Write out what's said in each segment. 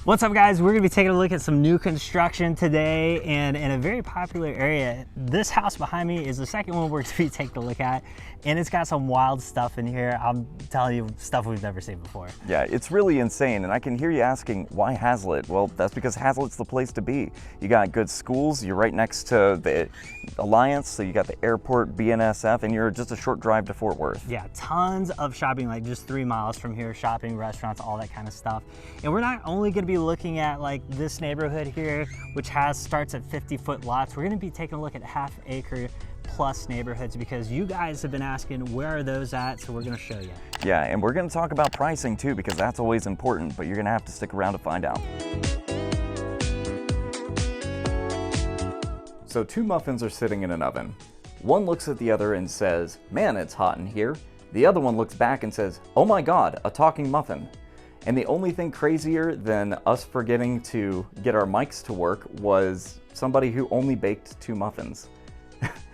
What's up, guys? We're gonna be taking a look at some new construction today, and in a very popular area. This house behind me is the second one we're gonna be taking a look at, and it's got some wild stuff in here. I'm telling you, stuff we've never seen before. Yeah, it's really insane, and I can hear you asking, why Haslet? Well, that's because Haslet's the place to be. You got good schools, you're right next to the Alliance, so you got the airport, BNSF, and you're just a short drive to Fort Worth. Yeah, tons of shopping, like just 3 miles from here, shopping, restaurants, all that kind of stuff. And we're not only gonna be looking at like this neighborhood here, which starts at 50-foot lots. We're gonna be taking a look at half-acre plus neighborhoods because you guys have been asking where are those at, so we're gonna show you. Yeah, and we're gonna talk about pricing too, because that's always important, but you're gonna have to stick around to find out. So 2 muffins are sitting in an oven. One looks at the other and says, "Man, it's hot in here." The other one looks back and says, "Oh my God, a talking muffin." And the only thing crazier than us forgetting to get our mics to work was somebody who only baked 2 muffins.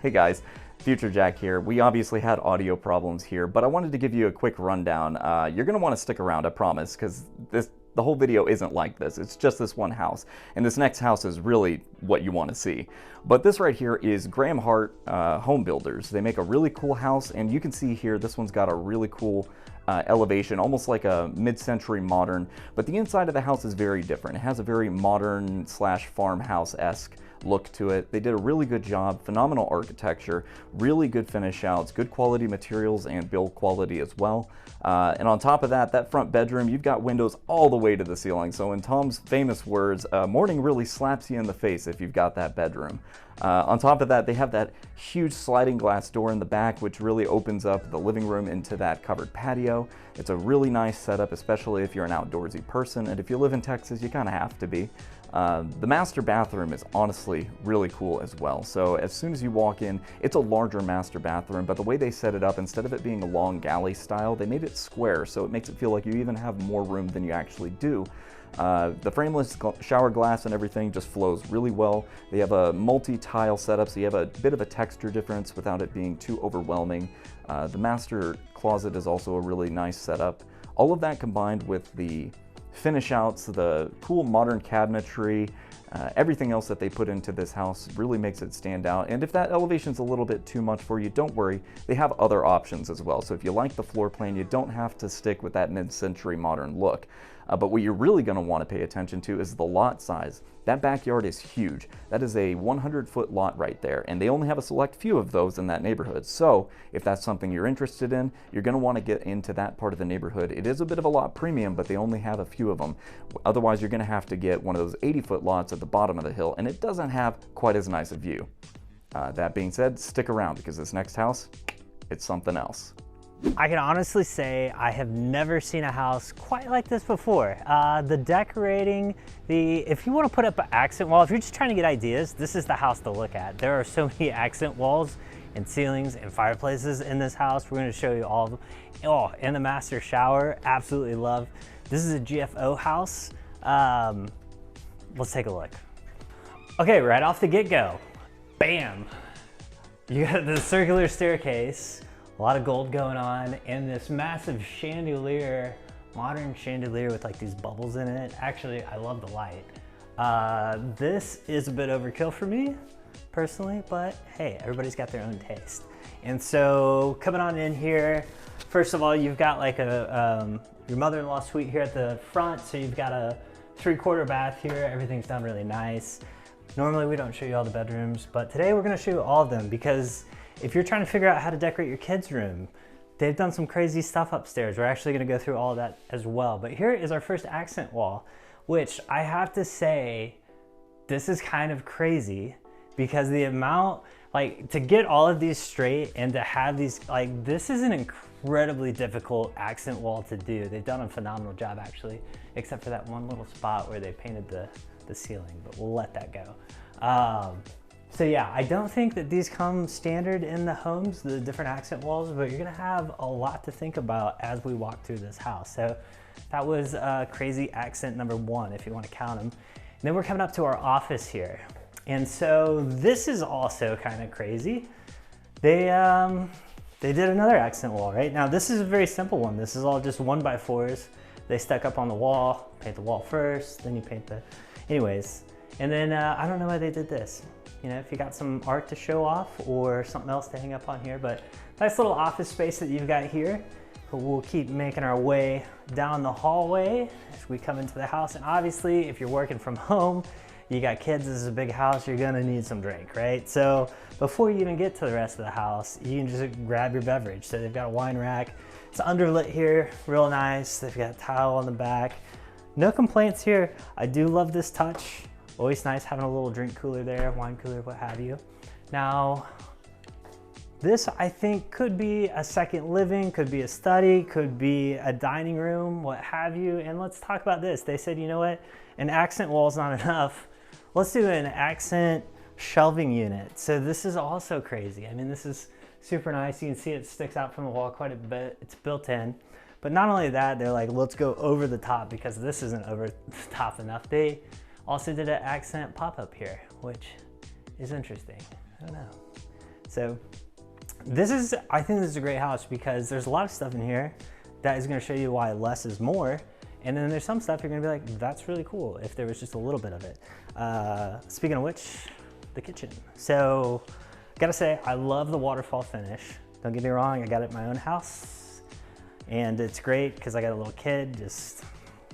Hey guys, Future Jack here. We obviously had audio problems here, but I wanted to give you a quick rundown. You're gonna wanna stick around, I promise, because the whole video isn't like this. It's just this one house. And this next house is really what you wanna see. But this right here is Graham Hart Home Builders. They make a really cool house, and you can see here, this one's got a really cool elevation, almost like a mid-century modern, but the inside of the house is very different. It has a very modern slash farmhouse-esque look to it. They did a really good job, phenomenal architecture, really good finish outs, good quality materials and build quality as well. And on top of that, that front bedroom, you've got windows all the way to the ceiling. So in Tom's famous words, morning really slaps you in the face if you've got that bedroom. On top of that, they have that huge sliding glass door in the back, which really opens up the living room into that covered patio. It's a really nice setup, especially if you're an outdoorsy person. And if you live in Texas, you kind of have to be. The master bathroom is honestly really cool as well. So as soon as you walk in, it's a larger master bathroom, but the way they set it up, instead of it being a long galley style, they made it square, so it makes it feel like you even have more room than you actually do. The frameless shower glass and everything just flows really well. They have a multi-tile setup, so you have a bit of a texture difference without it being too overwhelming. The master closet is also a really nice setup. All of that combined with the finish outs, the cool modern cabinetry, everything else that they put into this house really makes it stand out. And if that elevation's a little bit too much for you, don't worry, they have other options as well. So if you like the floor plan, you don't have to stick with that mid-century modern look. But what you're really going to want to pay attention to is the lot size. That backyard is huge. That is a 100-foot lot right there, and they only have a select few of those in that neighborhood. So if that's something you're interested in, you're going to want to get into that part of the neighborhood. It is a bit of a lot premium, but they only have a few of them. Otherwise, you're going to have to get one of those 80-foot lots at the bottom of the hill, and it doesn't have quite as nice a view. That being said, stick around because this next house, it's something else. I can honestly say I have never seen a house quite like this before. The decorating, if you want to put up an accent wall, if you're just trying to get ideas, this is the house to look at. There are so many accent walls and ceilings and fireplaces in this house. We're going to show you all of them. Oh, and the master shower, absolutely love. This is a GFO house. Let's take a look. Okay, right off the get-go, bam! You got the circular staircase. A lot of gold going on, and this massive chandelier, modern chandelier with like these bubbles in it. Actually, I love the light. This is a bit overkill for me, personally, but hey, everybody's got their own taste. And so coming on in here, first of all, you've got like your mother-in-law suite here at the front, so you've got a 3/4 bath here. Everything's done really nice. Normally we don't show you all the bedrooms, but today we're gonna show you all of them because if you're trying to figure out how to decorate your kids' room, they've done some crazy stuff upstairs. We're actually gonna go through all of that as well. But here is our first accent wall, which I have to say, this is kind of crazy because the amount, like to get all of these straight and to have these, like this is an incredibly difficult accent wall to do. They've done a phenomenal job actually, except for that one little spot where they painted the ceiling, but we'll let that go. So yeah, I don't think that these come standard in the homes, the different accent walls, but you're gonna have a lot to think about as we walk through this house. So that was crazy accent number 1, if you wanna count them. And then we're coming up to our office here. And so this is also kind of crazy. They did another accent wall, right? Now this is a very simple one. This is all just 1x4s. they stuck up on the wall. Paint the wall first, then you paint the, anyways. And then I don't know why they did this. You know, if you got some art to show off or something else to hang up on here, but nice little office space that you've got here. But we'll keep making our way down the hallway as we come into the house. And obviously, if you're working from home, you got kids, this is a big house, you're gonna need some drink, right? So before you even get to the rest of the house, you can just grab your beverage. So they've got a wine rack. It's underlit here, real nice. They've got a towel on the back. No complaints here. I do love this touch. Always nice having a little drink cooler there, wine cooler, what have you. Now, this I think could be a second living, could be a study, could be a dining room, what have you. And let's talk about this. They said, you know what? An accent wall is not enough. Let's do an accent shelving unit. So this is also crazy. I mean, this is super nice. You can see it sticks out from the wall quite a bit. It's built in. But not only that, they're like, let's go over the top because this isn't over the top enough. They also did an accent pop-up here, which is interesting. I don't know. So I think this is a great house because there's a lot of stuff in here that is gonna show you why less is more. And then there's some stuff you're gonna be like, that's really cool if there was just a little bit of it. Speaking of which, the kitchen. So, gotta say, I love the waterfall finish. Don't get me wrong, I got it at my own house. And it's great because I got a little kid, just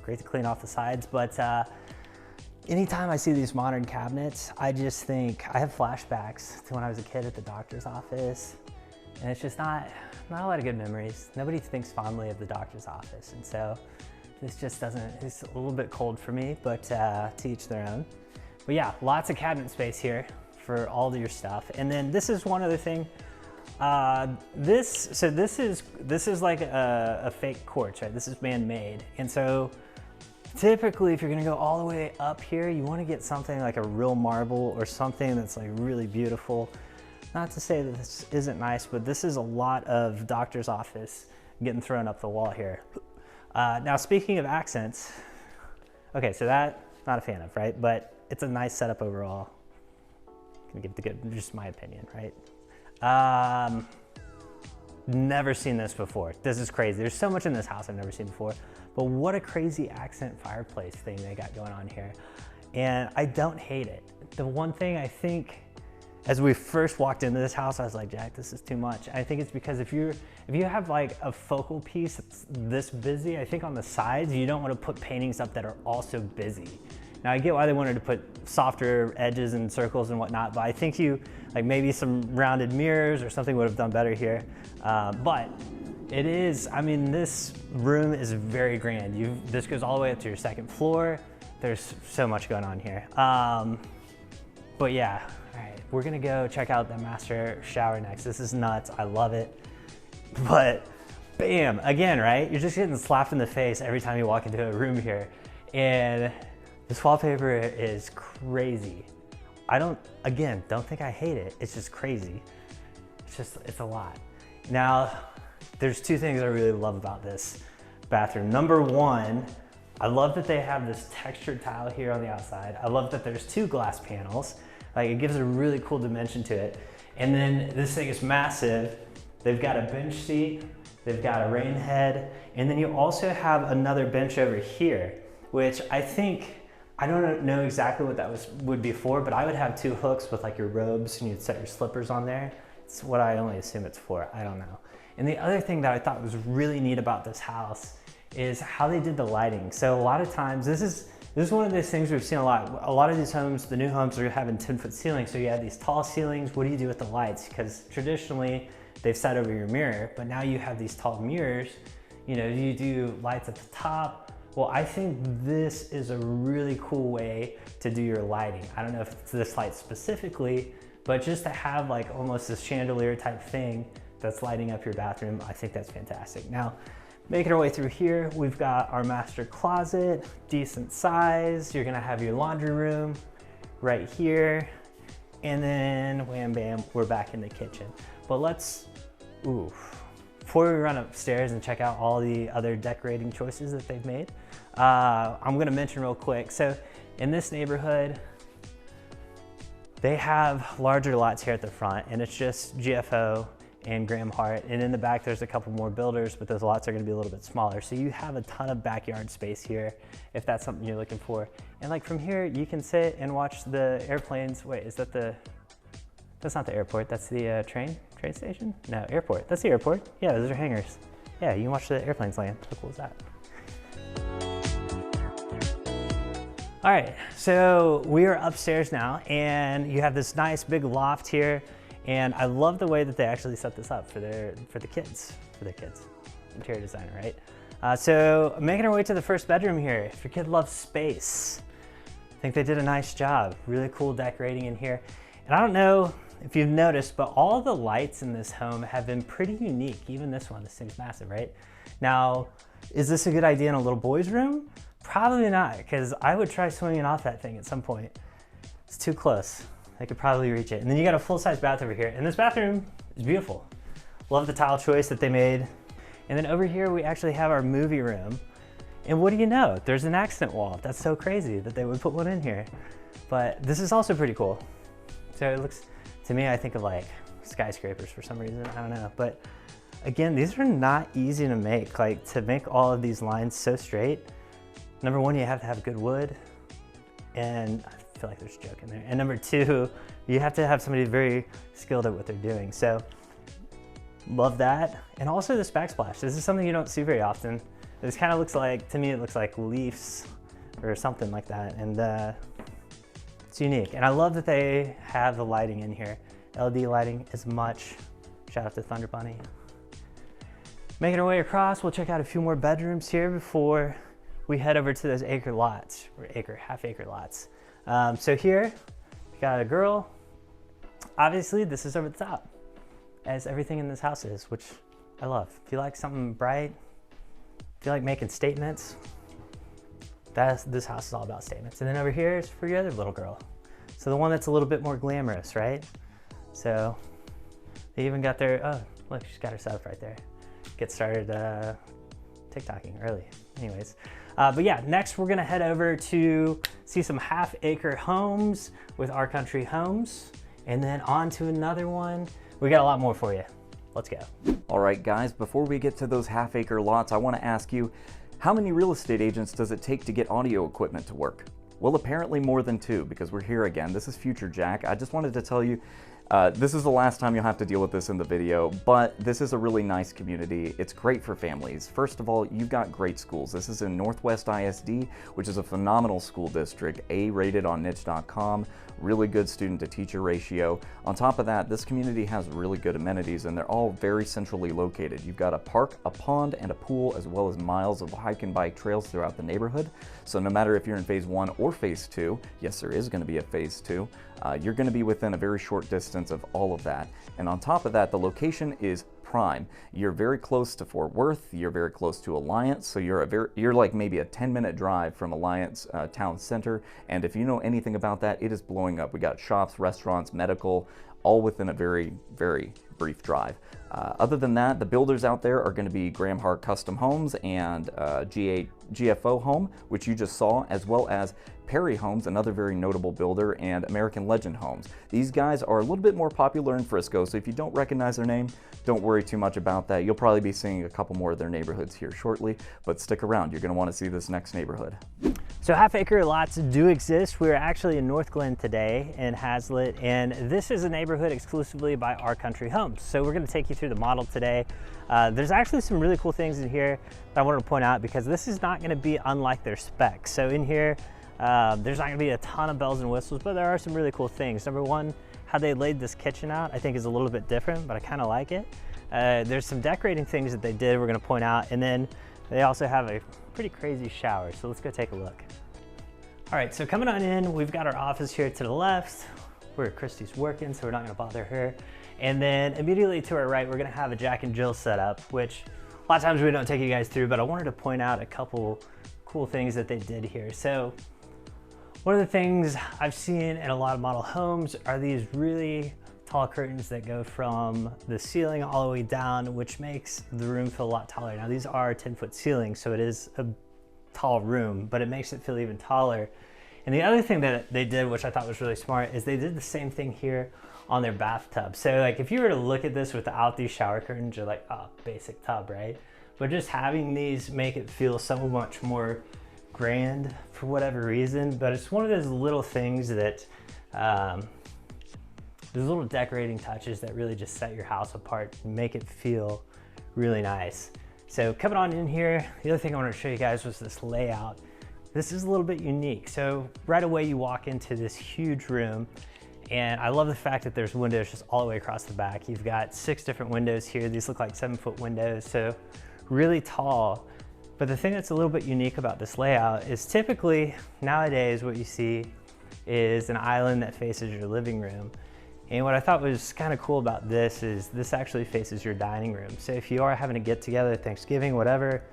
great to clean off the sides. But anytime I see these modern cabinets, I just think, I have flashbacks to when I was a kid at the doctor's office. And it's just not a lot of good memories. Nobody thinks fondly of the doctor's office. And so this just doesn't, it's a little bit cold for me, but to each their own. But yeah, lots of cabinet space here for all of your stuff. And then this is one other thing. This is like a fake quartz, right? This is man-made. And so typically if you're gonna go all the way up here, you wanna get something like a real marble or something that's like really beautiful. Not to say that this isn't nice, but this is a lot of doctor's office getting thrown up the wall here. Now, speaking of accents, okay, so that, not a fan of, right? But it's a nice setup overall. Gonna give the good, just my opinion, right? Never seen this before. This is crazy. There's so much in this house I've never seen before, but what a crazy accent fireplace thing they got going on here. And I don't hate it. The one thing I think, as we first walked into this house, I was like, Jack, this is too much. I think it's because if you have like a focal piece that's this busy, I think on the sides, you don't want to put paintings up that are also busy. Now I get why they wanted to put softer edges and circles and whatnot, but I think like maybe some rounded mirrors or something would have done better here. But it is, I mean, this room is very grand. This goes all the way up to your second floor. There's so much going on here. But yeah. All right, we're gonna go check out the master shower next. This is nuts, I love it. But bam, again, right? You're just getting slapped in the face every time you walk into a room here. And this wallpaper is crazy. I don't think I hate it. It's just crazy. It's a lot. Now, there's two things I really love about this bathroom. Number one, I love that they have this textured tile here on the outside. I love that there's two glass panels. Like, it gives a really cool dimension to it. And then this thing is massive. They've got a bench seat, they've got a rain head, and then you also have another bench over here, which I think, I don't know exactly what that would be for, but I would have two hooks with like your robes and you'd set your slippers on there. It's what I only assume it's for, I don't know. And the other thing that I thought was really neat about this house is how they did the lighting. So a lot of times, this is one of those things we've seen a lot. A lot of these homes, the new homes are having 10-foot ceilings, so you have these tall ceilings. What do you do with the lights? Because traditionally, they've sat over your mirror, but now you have these tall mirrors. You know, you do lights at the top. Well, I think this is a really cool way to do your lighting. I don't know if it's this light specifically, but just to have like almost this chandelier type thing that's lighting up your bathroom, I think that's fantastic. Now, making our way through here, we've got our master closet, decent size. You're gonna have your laundry room right here. And then wham bam, we're back in the kitchen. But before we run upstairs and check out all the other decorating choices that they've made, I'm gonna mention real quick. So in this neighborhood, they have larger lots here at the front and it's just GFO and Graham Hart. And in the back, there's a couple more builders, but those lots are gonna be a little bit smaller. So you have a ton of backyard space here, if that's something you're looking for. And like from here, you can sit and watch the airplanes. Wait, is that that's not the airport, that's the train station? No, airport, that's the airport. Yeah, those are hangars. Yeah, you can watch the airplanes land. How cool is that? All right, so we are upstairs now, and you have this nice big loft here, and I love the way that they actually set this up for their kids. Interior designer, right? So making our way to the first bedroom here. If your kid loves space, I think they did a nice job. Really cool decorating in here. And I don't know if you've noticed, but all the lights in this home have been pretty unique. Even this one, this thing's massive, right? Now, is this a good idea in a little boy's room? Probably not, because I would try swinging off that thing at some point. It's too close. I could probably reach it. And then you got a full-size bath over here. And this bathroom is beautiful. Love the tile choice that they made. And then over here, we actually have our movie room. And what do you know? There's an accent wall. That's so crazy that they would put one in here. But this is also pretty cool. So it looks, to me, I think of like skyscrapers for some reason. I don't know. But again, these are not easy to make. Like to make all of these lines so straight, number one, you have to have good wood, and I feel like there's a joke in there. And number two, you have to have somebody very skilled at what they're doing. So love that. And also this backsplash. This is something you don't see very often. This kind of looks like, to me, it looks like leaves or something like that. And it's unique. And I love that they have the lighting in here. LED lighting is much. Shout out to Thunder Bunny. Making our way across, we'll check out a few more bedrooms here before we head over to those acre lots, or half-acre lots. So here, we got a girl. Obviously, this is over the top, as everything in this house is, which I love. If you like something bright, if you like making statements, this house is all about statements. And then over here is for your other little girl. So the one that's a little bit more glamorous, right? So they even got their, oh, look, she's got her setup right there. Get started TikToking early. Anyways, but yeah, next we're gonna head over to see some half-acre homes with Our Country Homes, and then on to another one. We got a lot more for you. Let's go. All right, guys, before we get to those half-acre lots, I want to ask you, how many real estate agents does it take to get audio equipment to work? Well, apparently more than 2, because we're here again. This is Future Jack. I just wanted to tell you, this is the last time you'll have to deal with this in the video, but this is a really nice community. It's great for families. First of all, you've got great schools. This is in Northwest ISD, which is a phenomenal school district, A-rated on niche.com, really good student to teacher ratio. On top of that, this community has really good amenities, and they're all very centrally located. You've got a park, a pond, and a pool, as well as miles of hike and bike trails throughout the neighborhood. So no matter if you're in phase 1 or phase 2, yes, there is going to be a phase 2, you're going to be within a very short distance of all of that. And on top of that, the location is prime. You're very close to Fort Worth, you're very close to Alliance, so you're like maybe a 10-minute drive from Alliance town center. And if you know anything about that, it is blowing up. We got shops, restaurants, medical, all within a very, very brief drive. Other than that, the builders out there are going to be Graham Hart Custom Homes and GFO Home, which you just saw, as well as Perry Homes, another very notable builder, and American Legend Homes. These guys are a little bit more popular in Frisco, so if you don't recognize their name, don't worry too much about that. You'll probably be seeing a couple more of their neighborhoods here shortly, but stick around. You're going to want to see this next neighborhood. So half-acre lots do exist. We're actually in North Glen today in Haslet, and this is a neighborhood exclusively by Our Country Homes. So we're going to take you through the model today. There's actually some really cool things in here that I wanted to point out, because this is not going to be unlike their specs. So in here, there's not going to be a ton of bells and whistles, but there are some really cool things. Number one, how they laid this kitchen out, I think is a little bit different, but I kind of like it. There's some decorating things that they did we're going to point out, and then they also have a pretty crazy shower, so let's go take a look. All right, so coming on in, we've got our office here to the left where Christy's working, so we're not going to bother her. And then immediately to our right, we're going to have a Jack and Jill setup, which a lot of times we don't take you guys through, but I wanted to point out a couple cool things that they did here. So one of the things I've seen in a lot of model homes are these really tall curtains that go from the ceiling all the way down, which makes the room feel a lot taller. Now these are 10-foot ceilings, so it is a tall room, but it makes it feel even taller. And the other thing that they did, which I thought was really smart, is they did the same thing here on their bathtub. So like if you were to look at this without these shower curtains, you're like, oh, basic tub, right? But just having these make it feel so much more grand for whatever reason. But it's one of those little things that, those little decorating touches that really just set your house apart and make it feel really nice. So coming on in here, the other thing I wanted to show you guys was this layout. This is a little bit unique. So right away you walk into this huge room, and I love the fact that there's windows just all the way across the back. You've got 6 different windows here. These look like 7-foot windows, so really tall. But the thing that's a little bit unique about this layout is typically nowadays what you see is an island that faces your living room. And what I thought was kind of cool about this is this actually faces your dining room. So if you are having a get together, Thanksgiving, whatever,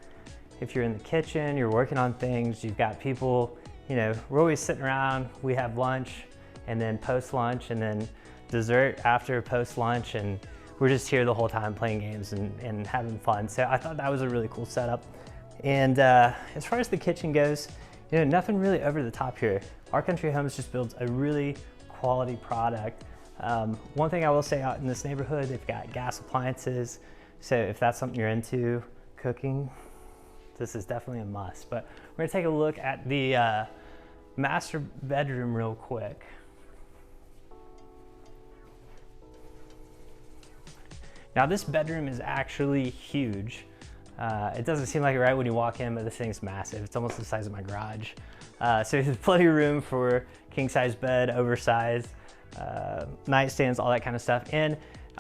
if you're in the kitchen, you're working on things, you've got people, you know, we're always sitting around, we have lunch, and then post lunch, and then dessert after post lunch, and we're just here the whole time playing games and having fun. So I thought that was a really cool setup. And as far as the kitchen goes, you know, nothing really over the top here. Our Country Homes just builds a really quality product. One thing I will say, out in this neighborhood, they've got gas appliances. So if that's something you're into, cooking, this is definitely a must. But we're gonna take a look at the master bedroom real quick. Now this bedroom is actually huge. It doesn't seem like it right when you walk in, but this thing's massive. It's almost the size of my garage. So there's plenty of room for king size bed, oversized, nightstands, all that kind of stuff. And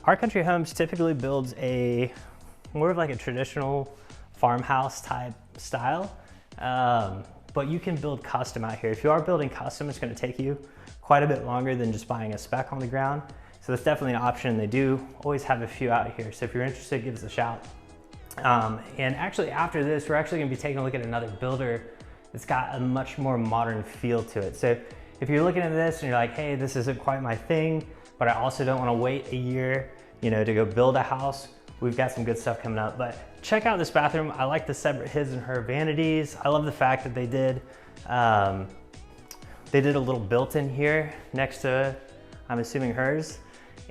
Our Country Homes typically builds a more of like a traditional farmhouse type style, but you can build custom out here. If you are building custom, it's going to take you quite a bit longer than just buying a spec on the ground. So that's definitely an option. They do always have a few out here. So if you're interested, give us a shout. And actually after this, we're actually going to be taking a look at another builder that's got a much more modern feel to it. So if you're looking at this and you're like, hey, this isn't quite my thing, but I also don't want to wait a year, you know, to go build a house, we've got some good stuff coming up. But check out this bathroom. I like the separate his and her vanities. I love the fact that they did a little built-in here next to, I'm assuming, hers.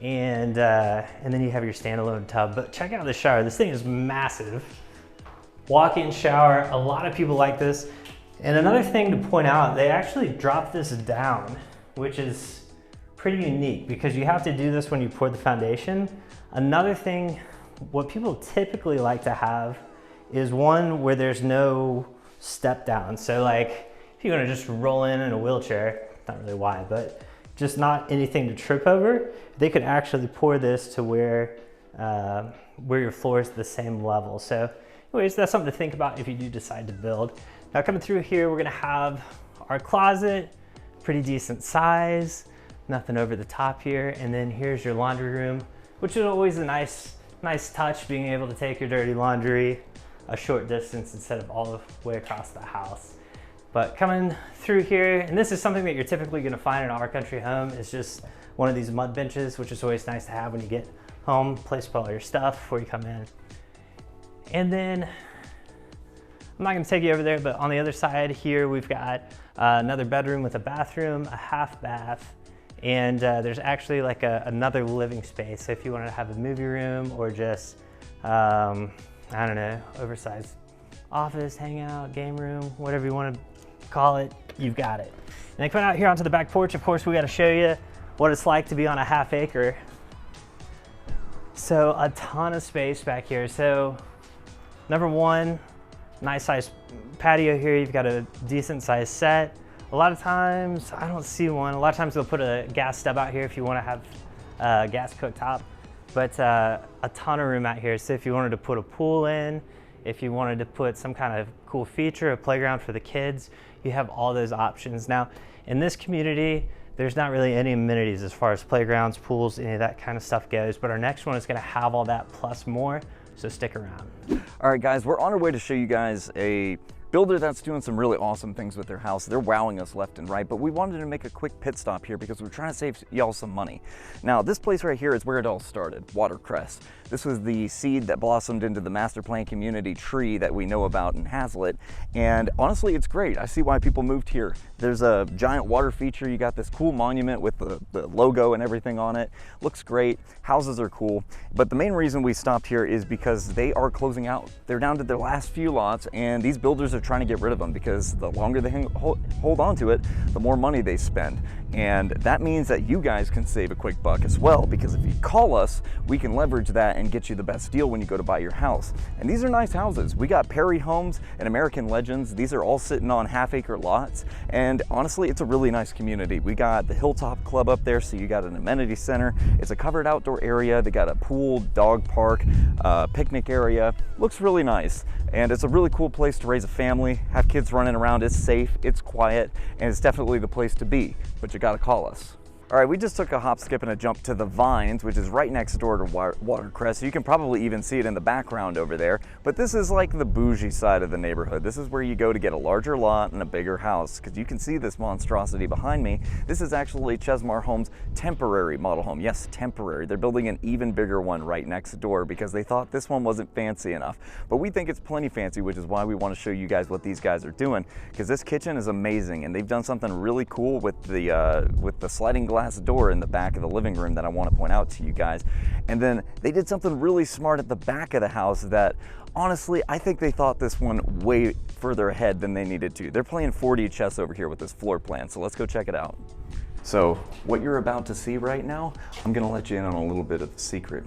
And then you have your standalone tub. But check out the shower. This thing is massive. Walk-in shower. A lot of people like this. And another thing to point out, they actually dropped this down, which is pretty unique because you have to do this when you pour the foundation. Another thing, what people typically like to have is one where there's no step down. So like if you're gonna just roll in a wheelchair, not really why, but just not anything to trip over, they could actually pour this to where your floor is the same level. So anyways, that's something to think about if you do decide to build. Now coming through here, we're gonna have our closet, pretty decent size, nothing over the top here. And then here's your laundry room, which is always a nice touch, being able to take your dirty laundry a short distance instead of all the way across the house. But coming through here, and this is something that you're typically gonna find in Our Country Home, is just one of these mud benches, which is always nice to have when you get home, place to put all your stuff before you come in. And then, I'm not gonna take you over there, but on the other side here, we've got another bedroom with a bathroom, a half bath, and there's actually like another living space. So if you wanted to have a movie room or just, I don't know, oversized office, hangout, game room, whatever you want to call it, you've got it. And then coming out here onto the back porch, of course, we got to show you what it's like to be on a half acre. So a ton of space back here. So number one, nice size patio here. You've got a decent size set. A lot of times, I don't see one. A lot of times they'll put a gas stub out here if you want to have a gas cooktop, but a ton of room out here. So if you wanted to put a pool in, if you wanted to put some kind of cool feature, a playground for the kids, you have all those options. Now, in this community, there's not really any amenities as far as playgrounds, pools, any of that kind of stuff goes, but our next one is gonna have all that plus more, so stick around. All right, guys, we're on our way to show you guys a builder that's doing some really awesome things with their house. They're wowing us left and right, but we wanted to make a quick pit stop here because we're trying to save y'all some money. Now, this place right here is where it all started, Crest. This was the seed that blossomed into the master plan community tree that we know about in Haslet, and honestly, it's great. I see why people moved here. There's a giant water feature. You got this cool monument with the logo and everything on it. Looks great. Houses are cool, but the main reason we stopped here is because they are closing out. They're down to their last few lots, and these builders are trying to get rid of them because the longer they hold on to it, the more money they spend. And that means that you guys can save a quick buck as well, because if you call us, we can leverage that and get you the best deal when you go to buy your house. And these are nice houses. We got Perry Homes and American Legends. These are all sitting on half-acre lots. And honestly, it's a really nice community. We got the Hilltop Club up there, so you got an amenity center. It's a covered outdoor area. They got a pool, dog park, picnic area. Looks really nice. And it's a really cool place to raise a family, have kids running around. It's safe, it's quiet, and it's definitely the place to be. But you gotta call us. All right, we just took a hop, skip, and a jump to the Vines, which is right next door to Crest. You can probably even see it in the background over there, but this is like the bougie side of the neighborhood. This is where you go to get a larger lot and a bigger house, because you can see this monstrosity behind me. This is actually Chesmar Homes' temporary model home. Yes, temporary. They're building an even bigger one right next door because they thought this one wasn't fancy enough. But we think it's plenty fancy, which is why we want to show you guys what these guys are doing, because this kitchen is amazing, and they've done something really cool with the sliding glass door in the back of the living room that I want to point out to you guys. And then they did something really smart at the back of the house that honestly, I think they thought this one way further ahead than they needed to. They're playing 4D chess over here with this floor plan, so let's go check it out. So what you're about to see right now, I'm gonna let you in on a little bit of a secret.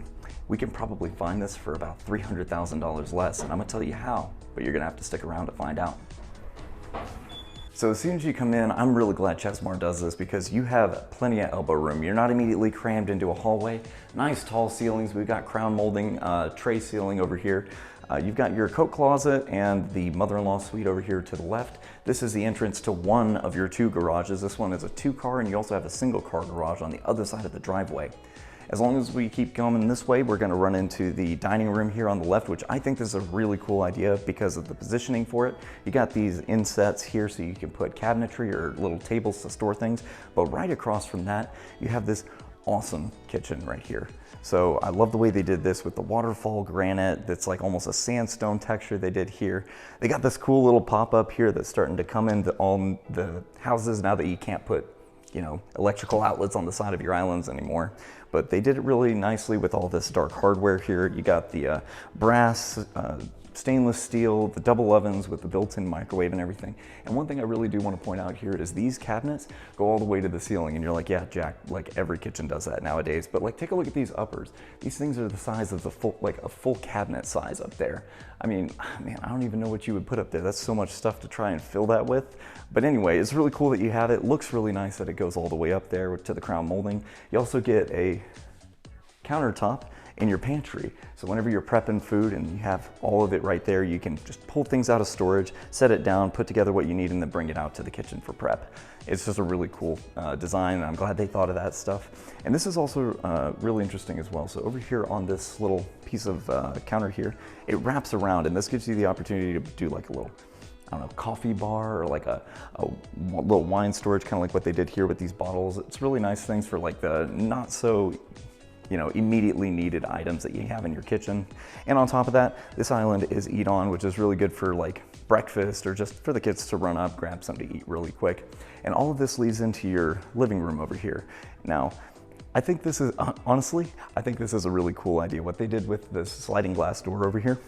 We can probably find this for about $300,000 less, and I'm gonna tell you how, but you're gonna have to stick around to find out. So as soon as you come in, I'm really glad Chesmar does this because you have plenty of elbow room. You're not immediately crammed into a hallway. Nice tall ceilings. We've got crown molding, tray ceiling over here. You've got your coat closet and the mother-in-law suite over here to the left. This is the entrance to one of your two garages. This one is a 2-car, and you also have a single car garage on the other side of the driveway. As long as we keep going this way, we're gonna run into the dining room here on the left, which I think this is a really cool idea because of the positioning for it. You got these insets here so you can put cabinetry or little tables to store things, but right across from that, you have this awesome kitchen right here. So I love the way they did this with the waterfall granite that's like almost a sandstone texture they did here. They got this cool little pop-up here that's starting to come into all the houses now that you can't put, you know, electrical outlets on the side of your islands anymore. But they did it really nicely with all this dark hardware here. You got the brass, stainless steel, the double ovens with the built-in microwave and everything. And one thing I really do want to point out here is these cabinets go all the way to the ceiling, and you're like, yeah, Jack, like every kitchen does that nowadays. But like, take a look at these uppers. These things are the size of the full, like a full cabinet size up there. I mean, man, I don't even know what you would put up there. That's so much stuff to try and fill that with. But anyway, it's really cool that you have it. Looks really nice that it goes all the way up there to the crown molding. You also get a countertop in your pantry. So whenever you're prepping food and you have all of it right there, you can just pull things out of storage, set it down, put together what you need, and then bring it out to the kitchen for prep. It's just a really cool design, and I'm glad they thought of that stuff. And this is also really interesting as well. So over here on this little piece of counter here, it wraps around, and this gives you the opportunity to do like a little, I don't know, coffee bar or like a little wine storage, kind of like what they did here with these bottles. It's really nice things for like the not so, you know, immediately needed items that you have in your kitchen. And on top of that, this island is eat on, which is really good for like breakfast or just for the kids to run up, grab something to eat really quick. And all of this leads into your living room over here. Now, I think this is, honestly, I think this is a really cool idea, what they did with this sliding glass door over here.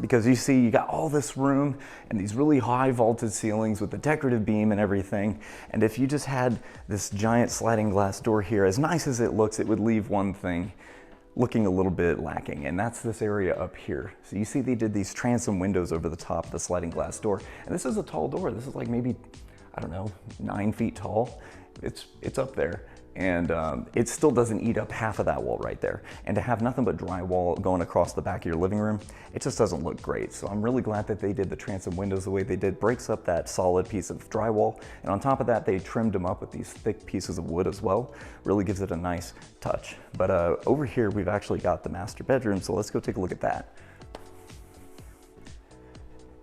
Because you see, you got all this room and these really high vaulted ceilings with the decorative beam and everything. And if you just had this giant sliding glass door here, as nice as it looks, it would leave one thing looking a little bit lacking, and that's this area up here. So you see they did these transom windows over the top of the sliding glass door. And this is a tall door. This is like maybe, I don't know, 9 feet tall. It's up there. And it still doesn't eat up half of that wall right there. And to have nothing but drywall going across the back of your living room, it just doesn't look great. So I'm really glad that they did the transom windows the way they did. Breaks up that solid piece of drywall. And on top of that, they trimmed them up with these thick pieces of wood as well. Really gives it a nice touch. But over here, we've actually got the master bedroom. So let's go take a look at that.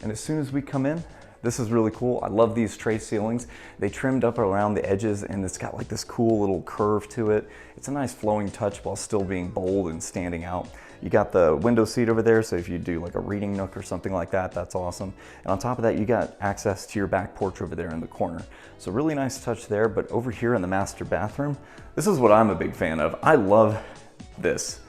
And as soon as we come in, this is really cool. I love these tray ceilings. They trimmed up around the edges and it's got like this cool little curve to it. It's a nice flowing touch while still being bold and standing out. You got the window seat over there, so if you do like a reading nook or something like that, that's awesome. And on top of that, you got access to your back porch over there in the corner. So really nice touch there, but over here in the master bathroom, this is what I'm a big fan of. I love this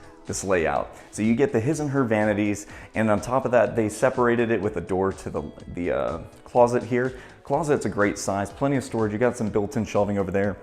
layout. So you get the his and her vanities, and on top of that, they separated it with a door to the closet here. Closet's a great size, plenty of storage. You got some built-in shelving over there.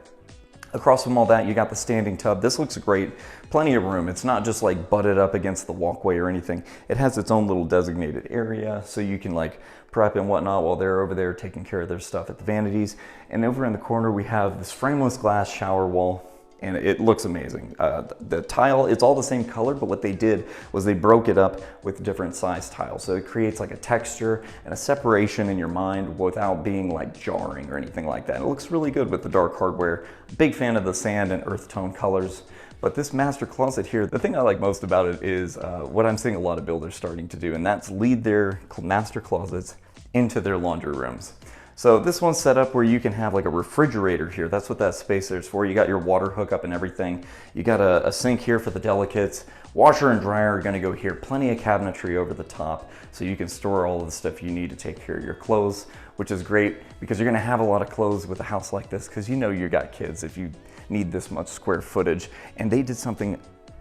Across from all that, you got the standing tub. This looks great, plenty of room. It's not just like butted up against the walkway or anything. It has its own little designated area, so you can like prep and whatnot while they're over there taking care of their stuff at the vanities. And over in the corner, we have this frameless glass shower wall, and it looks amazing. The tile, it's all the same color, but what they did was they broke it up with different size tiles. So it creates like a texture and a separation in your mind without being like jarring or anything like that. It looks really good with the dark hardware. Big fan of the sand and earth tone colors. But this master closet here, the thing I like most about it is what I'm seeing a lot of builders starting to do, and that's lead their master closets into their laundry rooms. So this one's set up where you can have like a refrigerator here. That's what that space there is for. You got your water hookup and everything. You got a sink here for the delicates. Washer and dryer are gonna go here. Plenty of cabinetry over the top, so you can store all of the stuff you need to take care of your clothes, which is great because you're gonna have a lot of clothes with a house like this, because you know you got kids if you need this much square footage. And they did something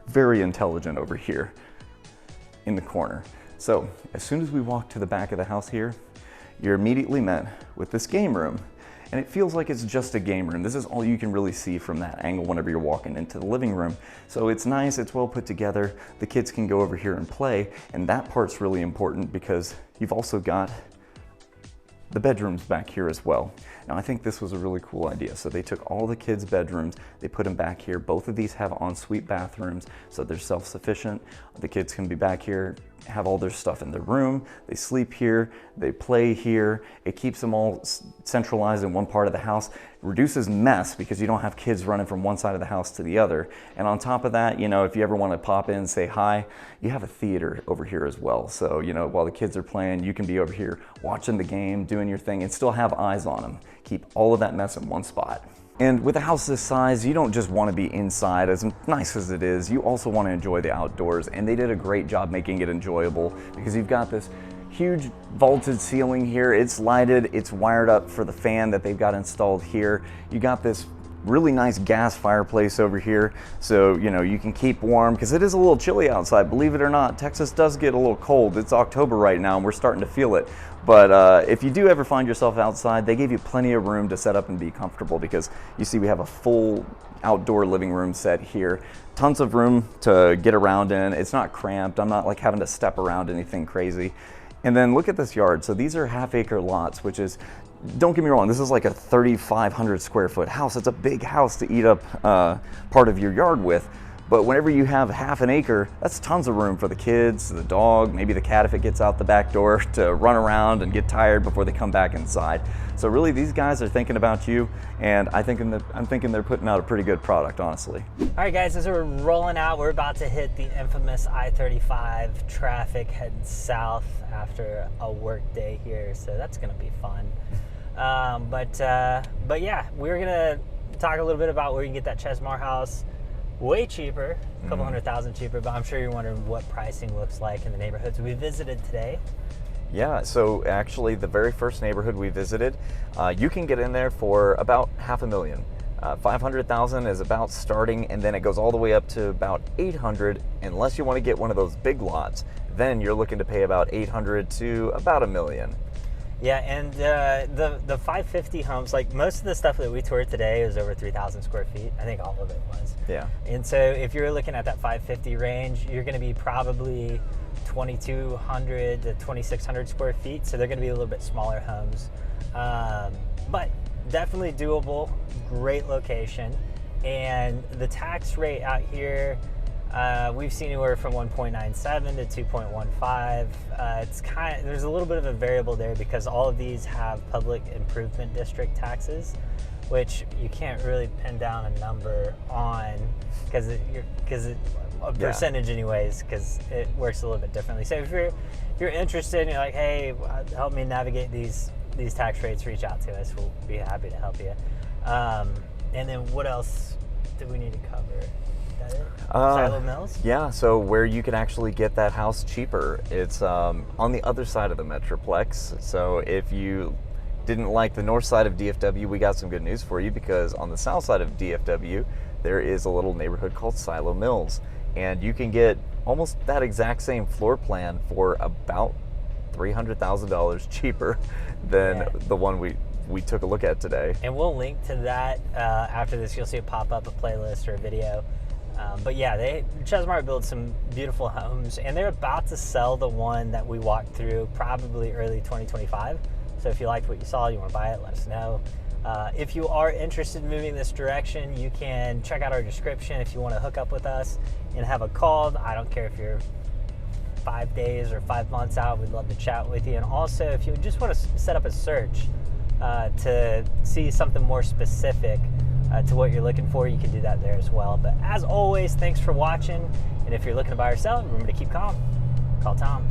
very intelligent over here in the corner. So as soon as we walk to the back of the house here, you're immediately met with this game room. And it feels like it's just a game room. This is all you can really see from that angle whenever you're walking into the living room. So it's nice, it's well put together. The kids can go over here and play, and that part's really important because you've also got the bedrooms back here as well. Now I think this was a really cool idea. So they took all the kids' bedrooms, they put them back here. Both of these have ensuite bathrooms, so they're self-sufficient. The kids can be back here, have all their stuff in their room, they sleep here, they play here. It keeps them all centralized in one part of the house. It reduces mess because you don't have kids running from one side of the house to the other. And on top of that, you know, if you ever want to pop in and say hi, you have a theater over here as well. So, you know, while the kids are playing, you can be over here watching the game, doing your thing, and still have eyes on them. Keep all of that mess in one spot. And with a house this size, you don't just want to be inside, as nice as it is, you also want to enjoy the outdoors, and they did a great job making it enjoyable because you've got this huge vaulted ceiling here. It's lighted, it's wired up for the fan that they've got installed here. You got this really nice gas fireplace over here, so you know you can keep warm because it is a little chilly outside. Believe it or not, Texas does get a little cold. It's October right now and we're starting to feel it. But if you do ever find yourself outside, they gave you plenty of room to set up and be comfortable because you see we have a full outdoor living room set here. Tons of room to get around in. It's not cramped. I'm not like having to step around anything crazy. And then look at this yard. So these are half-acre lots, which is, don't get me wrong, this is like a 3,500 square foot house. It's a big house to eat up part of your yard with. But whenever you have half an acre, that's tons of room for the kids, the dog, maybe the cat if it gets out the back door to run around and get tired before they come back inside. So really these guys are thinking about you, and I'm thinking they're putting out a pretty good product, honestly. All right guys, as we're rolling out, we're about to hit the infamous I-35 traffic heading south after a work day here, so that's gonna be fun. But yeah, we're gonna talk a little bit about where you can get that Chesmar house way cheaper, a couple $100,000 cheaper, but I'm sure you're wondering what pricing looks like in the neighborhoods we visited today. Yeah, so actually the very first neighborhood we visited, you can get in there for about $500,000. 500,000 is about starting, and then it goes all the way up to about 800, unless you want to get one of those big lots. Then you're looking to pay about 800 to about $1 million. Yeah, and the 550 homes, like most of the stuff that we toured today was over 3,000 square feet. I think all of it was. Yeah. And so if you're looking at that 550 range, you're going to be probably 2,200 to 2,600 square feet. So they're going to be a little bit smaller homes, but definitely doable. Great location, and the tax rate out here We've seen anywhere from 1.97 to 2.15. There's a little bit of a variable there because all of these have public improvement district taxes, which you can't really pin down a number on because a percentage anyways, because it works a little bit differently. So if you're interested and you're like, hey, help me navigate these tax rates, reach out to us. We'll be happy to help you. And then what else do we need to cover? Is that it? Silo Mills? Yeah, so where you can actually get that house cheaper. It's on the other side of the Metroplex. So if you didn't like the north side of DFW, we got some good news for you, because on the south side of DFW, there is a little neighborhood called Silo Mills. And you can get almost that exact same floor plan for about $300,000 cheaper than the one we took a look at today. And we'll link to that after this. You'll see it pop up, a playlist or a video. But yeah, Chesmart builds some beautiful homes, and they're about to sell the one that we walked through probably early 2025. So if you liked what you saw, you want to buy it, let us know. If you are interested in moving this direction, you can check out our description if you want to hook up with us and have a call. I don't care if you're 5 days or 5 months out, we'd love to chat with you. And also, if you just want to set up a search to see something more specific to what you're looking for, you can do that there as well. But as always, thanks for watching. And if you're looking to buy or sell, remember to keep calm. Call Tom.